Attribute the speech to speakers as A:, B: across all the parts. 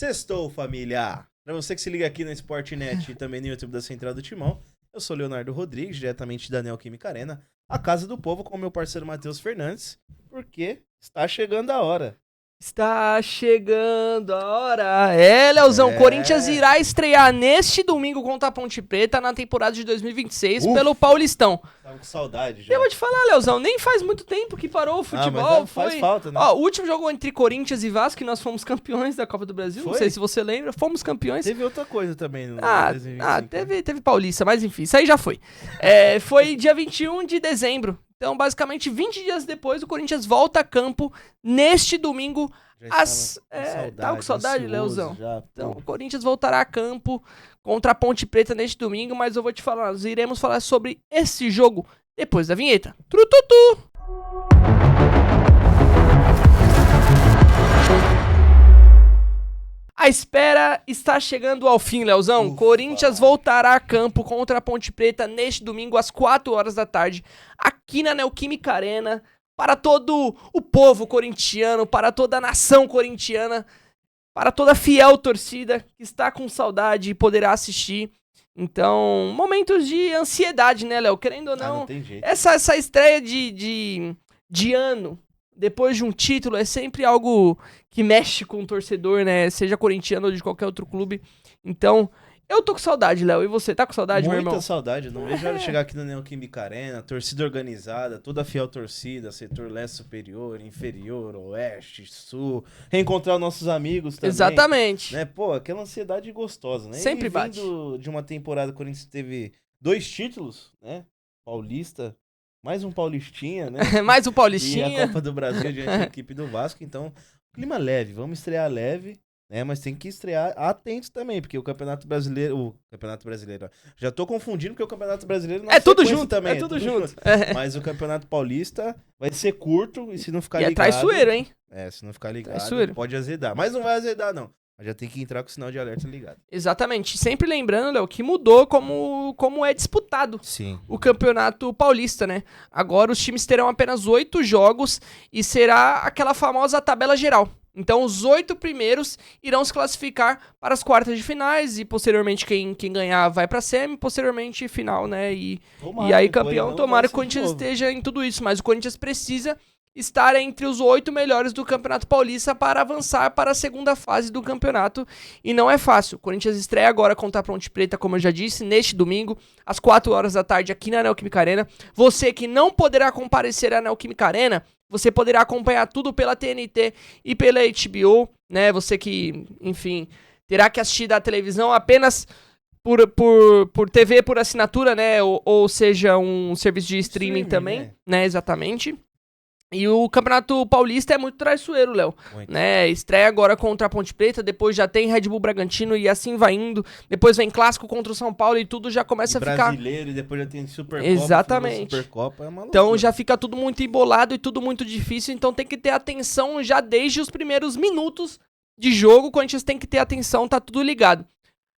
A: Sextou, família! Pra você que se liga aqui no Sportnet e também no YouTube da Central do Timão, eu sou Leonardo Rodrigues, diretamente da Neoquímica Arena, a casa do povo com o meu parceiro Matheus Fernandes, porque está chegando a hora.
B: Está chegando a hora. Leozão, Corinthians irá estrear neste domingo contra a Ponte Preta na temporada de 2026 pelo Paulistão.
A: Tava com saudade já.
B: Eu vou te falar, Leozão, nem faz muito tempo que parou o futebol.
A: Mas faz falta, né?
B: Ó, o último jogo entre Corinthians e Vasco, que nós fomos campeões da Copa do Brasil.
A: Foi?
B: Não sei se você lembra, fomos campeões.
A: Teve outra coisa também no 2025.
B: Teve Paulista, mas enfim, isso aí já foi. Foi dia 21 de dezembro. Então, basicamente, 20 dias depois, o Corinthians volta a campo neste domingo. Tava com saudade, Leozão? Então, o Corinthians voltará a campo contra a Ponte Preta neste domingo, mas eu vou te falar, nós iremos falar sobre esse jogo depois da vinheta. Trututu! A espera está chegando ao fim, Leozão. Corinthians voltará a campo contra a Ponte Preta neste domingo às 4 horas da tarde, aqui na Neoquímica Arena, para todo o povo corintiano, para toda a nação corintiana, para toda a fiel torcida que está com saudade e poderá assistir. Então, momentos de ansiedade, né, Léo? Querendo ou não,
A: tem jeito.
B: essa estreia de ano, depois de um título, é sempre algo que mexe com o torcedor, né? Seja corintiano ou de qualquer outro clube. Então, eu tô com saudade, Léo. E você, tá com saudade, meu irmão?
A: Muita saudade. Não vejo a hora de chegar aqui na Neoquímica Arena, torcida organizada, toda a fiel torcida, setor leste superior, inferior, oeste, sul. Reencontrar nossos amigos também.
B: Exatamente.
A: Né? Pô, aquela ansiedade gostosa, né?
B: Sempre
A: e
B: bate.
A: Vindo de uma temporada, o Corinthians teve 2 títulos, né? Paulista, mais um Paulistinha, né?
B: Mais um
A: E
B: Paulistinha.
A: a Copa do Brasil diante da equipe do Vasco. Então, clima leve. Vamos estrear leve, né? Mas tem que estrear atentos também, porque o Campeonato Brasileiro... ó, já tô confundindo, porque o Campeonato Brasileiro...
B: É tudo
A: sequência
B: junto,
A: também,
B: é tudo junto.
A: Mas o Campeonato Paulista vai ser curto, e se não ficar
B: E é
A: ligado...
B: traiçoeiro, hein?
A: Se não ficar ligado,
B: Traiçoeiro.
A: pode azedar. Mas não vai azedar, não. Mas já tem que entrar com o sinal de alerta ligado.
B: Exatamente. Sempre lembrando, Léo, que mudou como é disputado
A: Sim.
B: o Campeonato Paulista, né? Agora os times terão apenas 8 jogos e será aquela famosa tabela geral. Então os 8 primeiros irão se classificar para as quartas de finais e posteriormente quem ganhar vai para a semi, posteriormente final, né? E aí campeão, tomara que o Corinthians esteja em tudo isso, mas o Corinthians precisa estar entre os 8 melhores do Campeonato Paulista para avançar para a segunda fase do campeonato. E não é fácil. O Corinthians estreia agora contra a Ponte Preta, como eu já disse, neste domingo, às 4 horas da tarde, aqui na Neoquímica Arena. Você que não poderá comparecer à Neoquímica Arena, você poderá acompanhar tudo pela TNT e pela HBO, né? Você que, enfim, terá que assistir da televisão apenas por TV, por assinatura, né? Ou seja, um serviço de streaming também, né? Exatamente. E o Campeonato Paulista é muito traiçoeiro, Léo, né? Estreia agora contra a Ponte Preta, depois já tem Red Bull Bragantino e assim vai indo. Depois vem Clássico contra o São Paulo e tudo já começa a ficar...
A: brasileiro e depois já tem Supercopa.
B: Exatamente.
A: Supercopa é uma loucura.
B: Então já fica tudo muito embolado e tudo muito difícil, então tem que ter atenção já desde os primeiros minutos de jogo. O Corinthians tem que ter atenção, tá tudo ligado.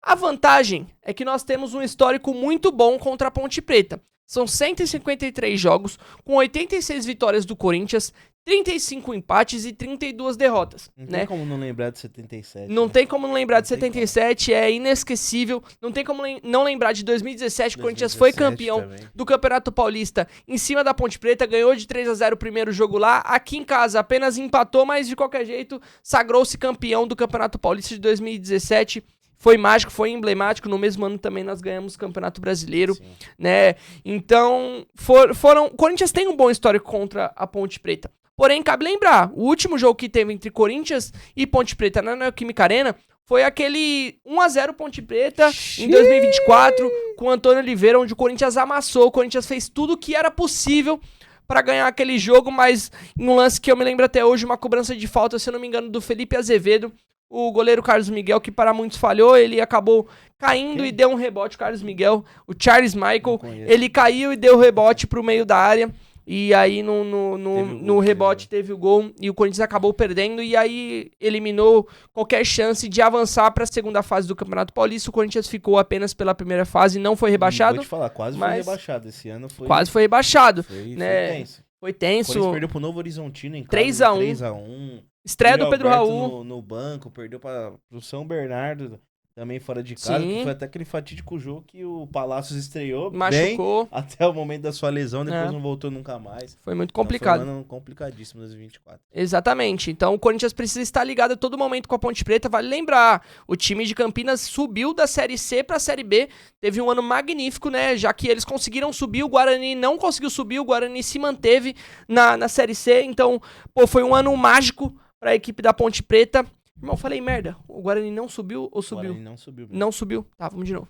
B: A vantagem é que nós temos um histórico muito bom contra a Ponte Preta. São 153 jogos, com 86 vitórias do Corinthians, 35 empates e 32 derrotas.
A: Não
B: né?
A: tem como não lembrar de 77.
B: Não tem como não lembrar de
A: Não tem
B: 77, é inesquecível. Não tem como não lembrar de 2017, que o Corinthians foi campeão
A: também.
B: do Campeonato Paulista em cima da Ponte Preta, ganhou de 3-0 o primeiro jogo lá. Aqui em casa apenas empatou, mas de qualquer jeito sagrou-se campeão do Campeonato Paulista de 2017. Foi mágico, foi emblemático. No mesmo ano também nós ganhamos o Campeonato Brasileiro,
A: Sim.
B: né? Então, o Corinthians tem um bom histórico contra a Ponte Preta. Porém, cabe lembrar, o último jogo que teve entre Corinthians e Ponte Preta na Neoquímica Arena foi aquele 1-0 Ponte Preta em 2024, com o Antônio Oliveira, onde o Corinthians amassou. O Corinthians fez tudo o que era possível para ganhar aquele jogo, mas em um lance que eu me lembro até hoje, uma cobrança de falta, se eu não me engano, do Felipe Azevedo, o goleiro Carlos Miguel, que para muitos falhou, ele acabou caindo e deu um rebote. Carlos Miguel, o Charles Michael, ele caiu e deu rebote pro meio da área. E aí no rebote teve o gol e o Corinthians acabou perdendo. E aí eliminou qualquer chance de avançar para a segunda fase do Campeonato Paulista. O Corinthians ficou apenas pela primeira fase, não foi rebaixado.
A: Vou te falar, quase foi rebaixado. Esse ano foi...
B: Quase foi rebaixado.
A: Foi
B: né?
A: tenso.
B: Foi tenso.
A: O Corinthians perdeu pro Novo Horizontino em casa,
B: 3-1.
A: 3-1.
B: Estreia do
A: Yuri
B: Pedro
A: Alberto
B: Raul.
A: no banco, perdeu pro São Bernardo, também fora de casa,
B: Sim.
A: que foi até aquele fatídico jogo que o Palácios estreou bem
B: Machucou.
A: até o momento da sua lesão, depois
B: É.
A: não voltou nunca mais.
B: Foi muito
A: Então,
B: complicado.
A: foi um ano complicadíssimo 2024.
B: Exatamente. Então o Corinthians precisa estar ligado a todo momento com a Ponte Preta. Vale lembrar, o time de Campinas subiu da Série C para a Série B. Teve um ano magnífico, né? Já que eles conseguiram subir, o Guarani não conseguiu subir, o Guarani se manteve na Série C. Então, pô, foi um ano mágico para a equipe da Ponte Preta. Irmão, falei merda. O Guarani não subiu ou subiu?
A: O Guarani não subiu. Mesmo.
B: Não subiu. Tá, vamos de novo.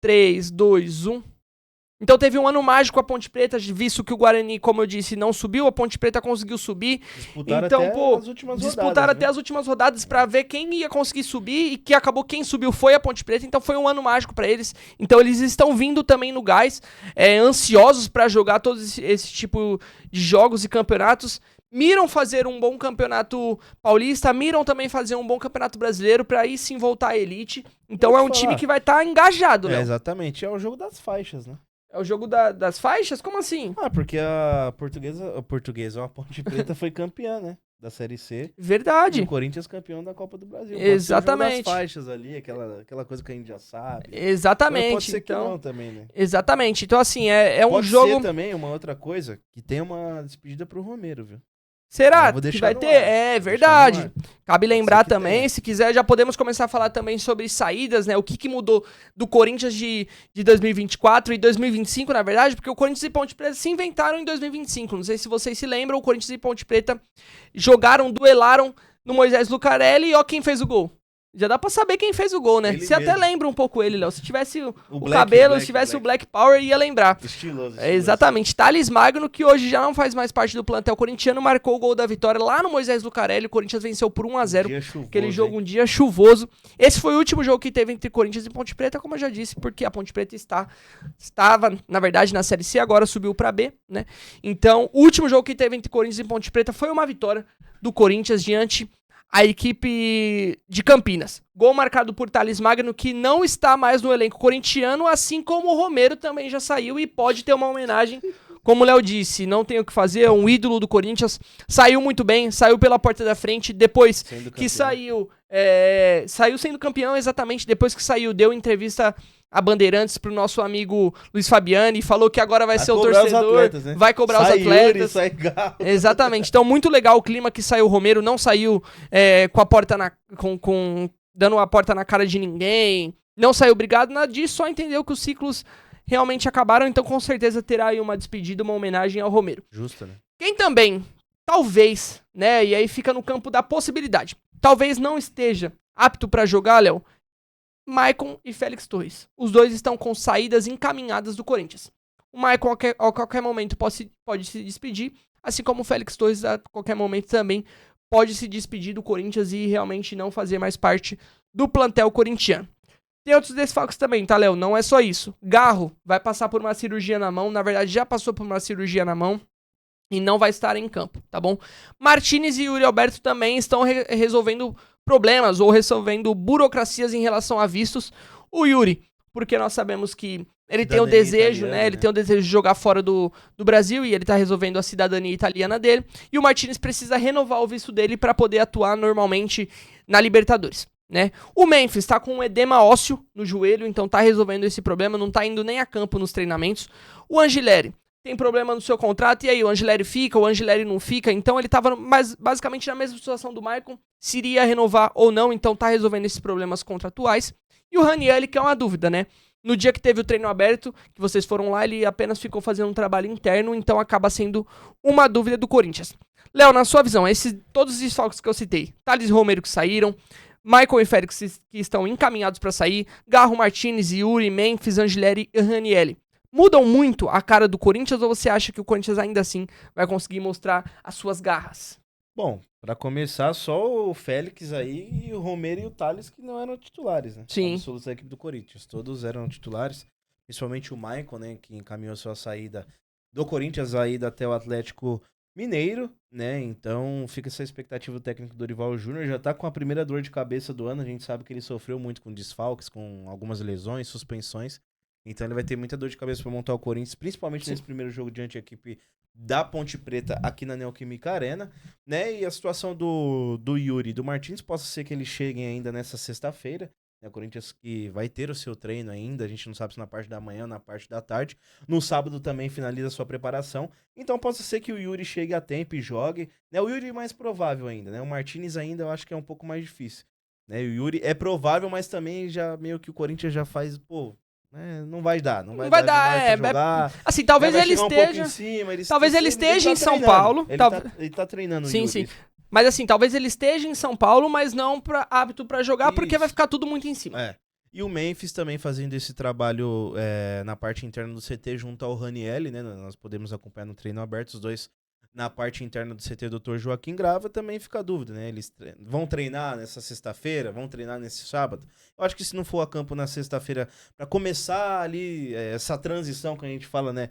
B: 3, 2, 1. Então teve um ano mágico a Ponte Preta, visto que o Guarani, como eu disse, não subiu, a Ponte Preta conseguiu subir.
A: Disputaram
B: então,
A: até
B: pô,
A: as últimas
B: disputaram
A: rodadas,
B: até as últimas rodadas pra ver quem ia conseguir subir e que acabou quem subiu foi a Ponte Preta. Então foi um ano mágico pra eles. Então eles estão vindo também no gás, ansiosos pra jogar todos esse tipo de jogos e campeonatos. Miram fazer um bom campeonato paulista, miram também fazer um bom campeonato brasileiro pra aí sim voltar à elite. Então é um time que vai estar engajado, né?
A: Exatamente, é o jogo das faixas, né?
B: É o jogo das faixas? Como assim?
A: Ah, porque a Ponte Preta foi campeã, né? Da Série C.
B: Verdade.
A: E o Corinthians campeão da Copa do Brasil.
B: Exatamente.
A: Pode ser o jogo das faixas ali, aquela coisa que a gente já sabe.
B: Exatamente.
A: Pode ser
B: então,
A: que não também, né?
B: Exatamente. Então, assim, é um
A: pode
B: jogo...
A: Pode ser também uma outra coisa, que tem uma despedida pro Romero, viu?
B: Será
A: vou
B: que
A: deixar
B: vai
A: no
B: ter?
A: ar.
B: É
A: Vou
B: verdade.
A: deixar no ar.
B: Cabe lembrar
A: que
B: também,
A: tenha.
B: se quiser, já podemos começar a falar também sobre saídas, né? O que mudou do Corinthians de 2024 e 2025, na verdade, porque o Corinthians e Ponte Preta se inventaram em 2025. Não sei se vocês se lembram, o Corinthians e Ponte Preta duelaram no Moisés Lucarelli e ó quem fez o gol. Já dá pra saber quem fez o gol, né?
A: Ele
B: Você
A: mesmo.
B: até lembra um pouco ele, Léo. Se tivesse o
A: Black,
B: cabelo, se tivesse o Black Power, ia lembrar.
A: Estiloso.
B: Exatamente. Thales Magno, que hoje já não faz mais parte do plantel corintiano, marcou o gol da vitória lá no Moisés Lucarelli. O Corinthians venceu por 1-0. Aquele jogo, um dia chuvoso. Esse foi o último jogo que teve entre Corinthians e Ponte Preta, como eu já disse, porque a Ponte Preta estava, na verdade, na Série C, agora subiu pra B, né? Então, o último jogo que teve entre Corinthians e Ponte Preta foi uma vitória do Corinthians diante a equipe de Campinas. Gol marcado por Thales Magno, que não está mais no elenco corintiano, assim como o Romero também já saiu e pode ter uma homenagem. Como o Léo disse, não tem o que fazer, é um ídolo do Corinthians. Saiu muito bem, saiu pela porta da frente, depois que saiu sendo campeão, exatamente, depois que saiu, deu entrevista a Bandeirantes pro nosso amigo Luiz Fabiani, falou que agora vai ser o torcedor,
A: atletas, né?
B: vai cobrar os atletas.
A: Sai Galo.
B: Exatamente, então muito legal o clima que saiu o Romero, não saiu com a porta dando a porta na cara de ninguém, não saiu brigado, nada disso, só entendeu que os ciclos realmente acabaram, então com certeza terá aí uma despedida, uma homenagem ao Romero.
A: Justo, né?
B: Quem também, talvez, né, e aí fica no campo da possibilidade, talvez não esteja apto pra jogar, Léo, Maicon e Félix Torres. Os dois estão com saídas encaminhadas do Corinthians. O Maicon a qualquer momento pode se despedir, assim como o Félix Torres a qualquer momento também pode se despedir do Corinthians e realmente não fazer mais parte do plantel corintiano. Tem outros desfalques também, tá, Léo? Não é só isso. Garro vai passar por uma cirurgia na mão, na verdade já passou por uma cirurgia na mão e não vai estar em campo, tá bom? Martínez e Yuri Alberto também estão resolvendo problemas ou resolvendo burocracias em relação a vistos. O Yuri, porque nós sabemos que ele tem o desejo, né? Ele tem o desejo de jogar fora do Brasil e ele tá resolvendo a cidadania italiana dele. E o Martínez precisa renovar o visto dele para poder atuar normalmente na Libertadores, né? O Memphis tá com um edema ósseo no joelho, então tá resolvendo esse problema, não tá indo nem a campo nos treinamentos. O Angileri tem problema no seu contrato, e aí o Angileri fica, o Angileri não fica, então ele tava basicamente na mesma situação do Maicon, se iria renovar ou não, então tá resolvendo esses problemas contratuais. E o Ranieri, que é uma dúvida, né? No dia que teve o treino aberto, que vocês foram lá, ele apenas ficou fazendo um trabalho interno, então acaba sendo uma dúvida do Corinthians. Léo, na sua visão, todos os desfalques que eu citei, Thales e Romero que saíram, Maicon e Félix que estão encaminhados para sair, Garro, Martínez, Yuri, Memphis, Angileri e Ranieri, mudam muito a cara do Corinthians ou você acha que o Corinthians ainda assim vai conseguir mostrar as suas garras?
A: Bom, pra começar, só o Félix aí e o Romero e o Thales que não eram titulares, né?
B: Sim.
A: Absolutos da equipe do Corinthians. Todos eram titulares, principalmente o Maicon, né? Que encaminhou sua saída do Corinthians aí até o Atlético Mineiro, né? Então fica essa expectativa do técnico Dorival Júnior. Já tá com a primeira dor de cabeça do ano. A gente sabe que ele sofreu muito com desfalques, com algumas lesões, suspensões. Então ele vai ter muita dor de cabeça pra montar o Corinthians, principalmente nesse primeiro jogo diante da equipe da Ponte Preta aqui na Neoquímica Arena, né? E a situação do Yuri e do Martins possa ser que eles cheguem ainda nessa sexta-feira, né? O Corinthians que vai ter o seu treino ainda, a gente não sabe se na parte da manhã ou na parte da tarde. No sábado também finaliza a sua preparação, então possa ser que o Yuri chegue a tempo e jogue, né? O Yuri é mais provável ainda, né? O Martins ainda eu acho que é um pouco mais difícil, né? O Yuri é provável, mas também já meio que o Corinthians já faz, pô, não vai dar, não vai dar demais pra jogar.
B: Assim, talvez
A: vai
B: ele
A: chegar
B: esteja,
A: um pouco em cima,
B: talvez ele esteja
A: tá
B: em São
A: treinando.
B: Paulo,
A: Ele tá treinando o
B: sim,
A: Yuri.
B: sim. Mas assim, talvez ele esteja em São Paulo, mas não apto pra jogar, porque vai ficar tudo muito em cima.
A: É. E o Memphis também fazendo esse trabalho na parte interna do CT junto ao Ranielli, né? Nós podemos acompanhar no treino aberto, os dois na parte interna do CT, Dr. Joaquim Grava, também fica a dúvida, né? Eles vão treinar nessa sexta-feira, vão treinar nesse sábado. Eu acho que se não for a campo na sexta-feira, para começar ali essa transição que a gente fala, né?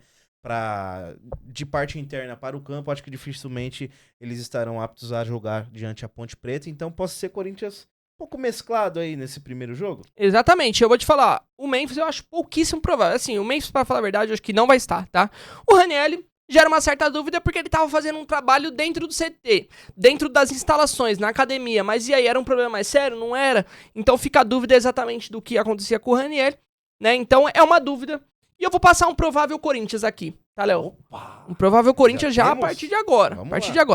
A: De parte interna para o campo, acho que dificilmente eles estarão aptos a jogar diante a Ponte Preta. Então, pode ser Corinthians um pouco mesclado aí nesse primeiro jogo.
B: Exatamente, eu vou te falar, o Memphis eu acho pouquíssimo provável. Assim, o Memphis, pra falar a verdade, eu acho que não vai estar, tá? O Ranielli gera uma certa dúvida porque ele tava fazendo um trabalho dentro do CT, dentro das instalações, na academia. Mas e aí, era um problema mais sério? Não era? Então fica a dúvida exatamente do que acontecia com o Ranielli, né? Então é uma dúvida. E eu vou passar um provável Corinthians aqui, tá, Léo? Um provável Corinthians já a partir de agora.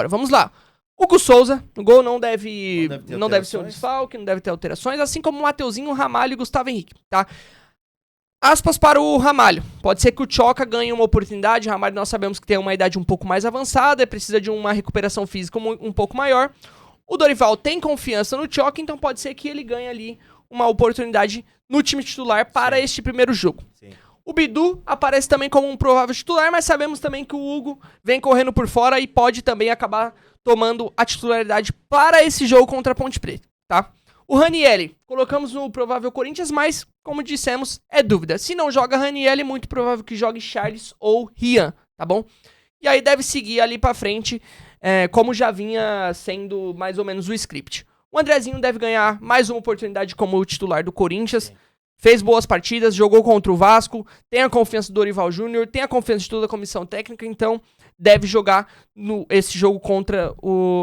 B: Vamos lá. Hugo Souza, o gol não deve ser um desfalque, não deve ter alterações, assim como o Mateuzinho, o Ramalho e o Gustavo Henrique, tá? Aspas para o Ramalho. Pode ser que o Choca ganhe uma oportunidade. O Ramalho nós sabemos que tem uma idade um pouco mais avançada, precisa de uma recuperação física um pouco maior. O Dorival tem confiança no Choca, então pode ser que ele ganhe ali uma oportunidade no time titular para este primeiro jogo. Sim. O Bidu aparece também como um provável titular, mas sabemos também que o Hugo vem correndo por fora e pode também acabar tomando a titularidade para esse jogo contra a Ponte Preta, tá? O Ranielli, colocamos no provável Corinthians, mas, como dissemos, é dúvida. Se não joga Ranielli, muito provável que jogue Charles ou Rian, tá bom? E aí deve seguir ali pra frente, como já vinha sendo mais ou menos o script. O Andrezinho deve ganhar mais uma oportunidade como titular do Corinthians. Fez boas partidas, jogou contra o Vasco, tem a confiança do Dorival Júnior, tem a confiança de toda a comissão técnica, então deve jogar esse jogo contra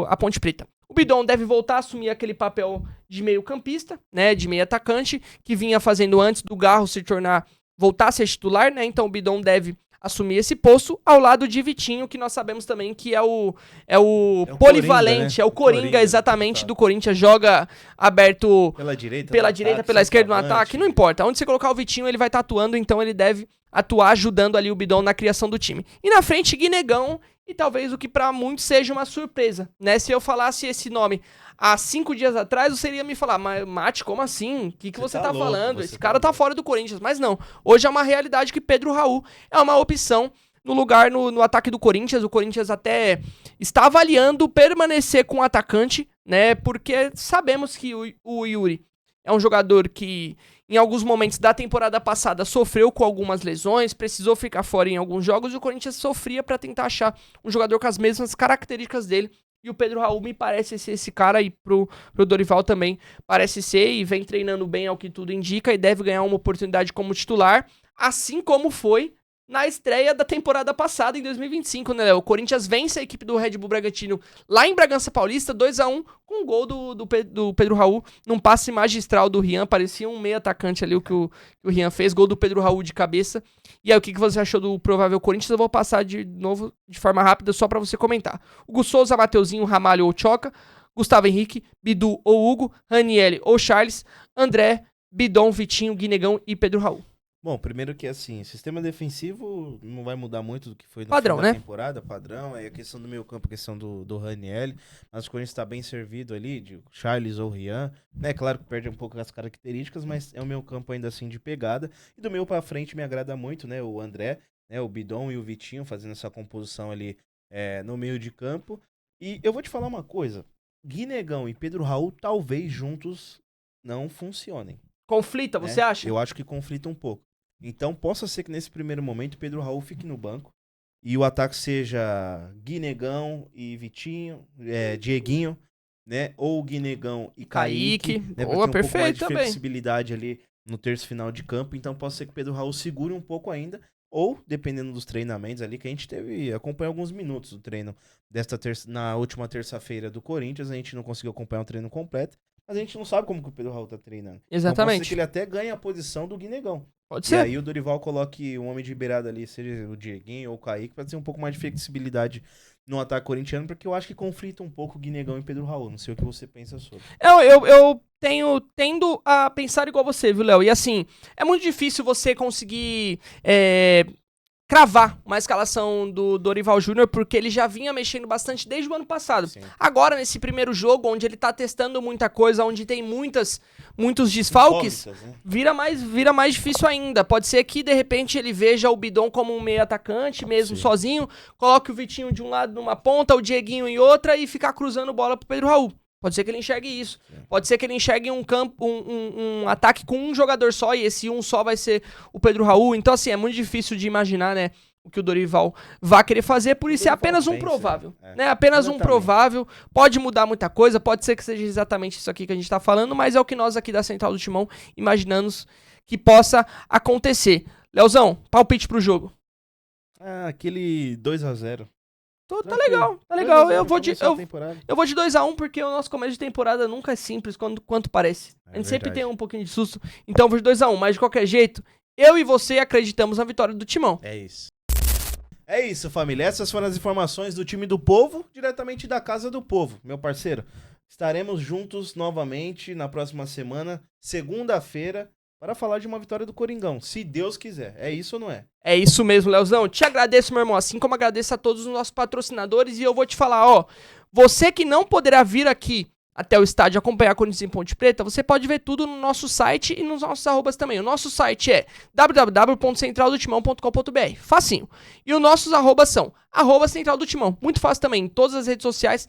B: a Ponte Preta. O Bidon deve voltar a assumir aquele papel de meio campista, né, de meio atacante, que vinha fazendo antes do Garro voltar a ser titular, né, então o Bidon deve assumir esse posto ao lado de Vitinho, que nós sabemos também que é o polivalente, Coringa, né? É o Coringa exatamente, do Corinthians, joga aberto pela direita, pela esquerda no ataque, não importa, onde você colocar o Vitinho ele vai estar atuando, então ele deve atuar ajudando ali o Bidon na criação do time. E na frente, Guinegão, e talvez o que pra muitos seja uma surpresa, né? Se eu falasse esse nome há 5 dias atrás, você iria me falar, mas Mate, como assim? O que você tá falando? Esse cara tá fora do Corinthians. Mas não, hoje é uma realidade que Pedro Raul é uma opção no lugar no ataque do Corinthians. O Corinthians até está avaliando permanecer com o atacante, né? Porque sabemos que o Yuri é um jogador que em alguns momentos da temporada passada sofreu com algumas lesões, precisou ficar fora em alguns jogos e o Corinthians sofria para tentar achar um jogador com as mesmas características dele. E o Pedro Raul me parece ser esse cara e pro Dorival também parece ser e vem treinando bem ao que tudo indica e deve ganhar uma oportunidade como titular, assim como foi na estreia da temporada passada, em 2025, né, Léo? O Corinthians vence a equipe do Red Bull Bragantino lá em Bragança Paulista, 2-1, com um gol do Pedro Raul, num passe magistral do Rian, parecia um meio atacante ali o que o Rian fez, gol do Pedro Raul de cabeça. E aí, o que você achou do provável Corinthians? Eu vou passar de novo, de forma rápida, só pra você comentar. Hugo Souza, Mateuzinho, Ramalho ou Choca, Gustavo Henrique, Bidu ou Hugo, Ranielli ou Charles, André, Bidon, Vitinho, Guinegão e Pedro Raul.
A: Bom, primeiro que assim, sistema defensivo não vai mudar muito do que foi no
B: padrão,
A: fim da
B: né?
A: temporada, padrão, aí a questão do meio campo, a questão do Ranielli, mas o Corinthians está bem servido ali, de Charles ou Rian, né, claro que perde um pouco as características, mas é o meio campo ainda assim de pegada, e do meio pra frente me agrada muito, né, o André, né, o Bidon e o Vitinho fazendo essa composição ali no meio de campo, e eu vou te falar uma coisa, Guinegão e Pedro Raul talvez juntos não funcionem.
B: Conflita,
A: né?
B: Você acha?
A: Eu acho que conflita um pouco. Então, possa ser que nesse primeiro momento Pedro Raul fique no banco e o ataque seja Guinegão e Vitinho, Dieguinho, né? Ou Guinegão e Kaique, né?
B: Boa,
A: pra ter um pouco mais
B: perfeito
A: de
B: também.
A: flexibilidade ali no terço final de campo, então pode ser que o Pedro Raul segure um pouco ainda, ou, dependendo dos treinamentos ali, que a gente acompanhou alguns minutos do treino na última terça-feira do Corinthians, a gente não conseguiu acompanhar o treino completo, mas a gente não sabe como que o Pedro Raul tá treinando.
B: Exatamente.
A: Então pode ser que ele até ganhe a posição do Guinegão.
B: Pode
A: E
B: ser.
A: aí o Dorival coloque um homem de beirada ali, seja o Dieguinho ou o Kaique, pra ter um pouco mais de flexibilidade no ataque corintiano, porque eu acho que conflita um pouco o Guinegão e Pedro Raul. Não sei o que você pensa sobre.
B: Eu tendo a pensar igual você, viu, Léo? E assim, é muito difícil você conseguir cravar uma escalação do Dorival Júnior, porque ele já vinha mexendo bastante desde o ano passado.
A: Sim.
B: Agora, nesse primeiro jogo, onde ele tá testando muita coisa, onde tem muitos desfalques,
A: Incógnitas, né?
B: vira mais difícil ainda. Pode ser que, de repente, ele veja o Bidon como um meio atacante, mesmo
A: Sim.
B: sozinho, coloque o Vitinho de um lado numa ponta, o Dieguinho em outra e ficar cruzando bola pro Pedro Raul. Pode ser que ele enxergue isso. Pode ser que ele enxergue um ataque com um jogador só e esse um só vai ser o Pedro Raul. Então, assim, é muito difícil de imaginar, né, o que o Dorival vai querer fazer, por isso é apenas um provável. Né? Apenas um provável. Pode mudar muita coisa, pode ser que seja exatamente isso aqui que a gente tá falando, mas é o que nós aqui da Central do Timão imaginamos que possa acontecer. Leozão, palpite pro jogo.
A: Aquele 2-0.
B: Tá legal, tá legal. Eu vou de
A: 2-1
B: porque o nosso começo de temporada nunca é simples quanto parece. A gente sempre
A: verdade.
B: tem um pouquinho de susto. Então eu vou de 2-1, mas de qualquer jeito, eu e você acreditamos na vitória do Timão.
A: É isso. É isso, família. Essas foram as informações do time do povo, diretamente da Casa do Povo, meu parceiro. Estaremos juntos novamente na próxima semana, segunda-feira, para falar de uma vitória do Coringão, se Deus quiser. É isso ou não é?
B: É isso mesmo, Leozão. Te agradeço, meu irmão, assim como agradeço a todos os nossos patrocinadores. E eu vou te falar, ó, você que não poderá vir aqui até o estádio acompanhar a Corinthians em Ponte Preta, você pode ver tudo no nosso site e nos nossos arrobas também. O nosso site é www.centraldotimão.com.br, facinho. E os nossos arrobas são @Central do Timão, muito fácil também, em todas as redes sociais,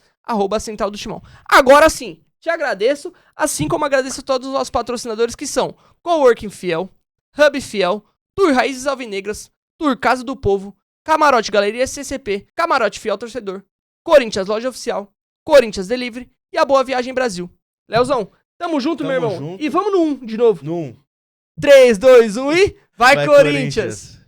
B: @Central do Timão. Agora sim, te agradeço, assim como agradeço a todos os nossos patrocinadores que são Coworking Fiel, Hub Fiel, Tour Raízes Alvinegras, Tour Casa do Povo, Camarote Galeria CCP, Camarote Fiel Torcedor, Corinthians Loja Oficial, Corinthians Delivery e a Boa Viagem Brasil. Leozão, tamo junto, meu irmão.
A: Junto.
B: E vamos no 1 de novo.
A: No 1.
B: 3, 2, 1 e... Vai Corinthians!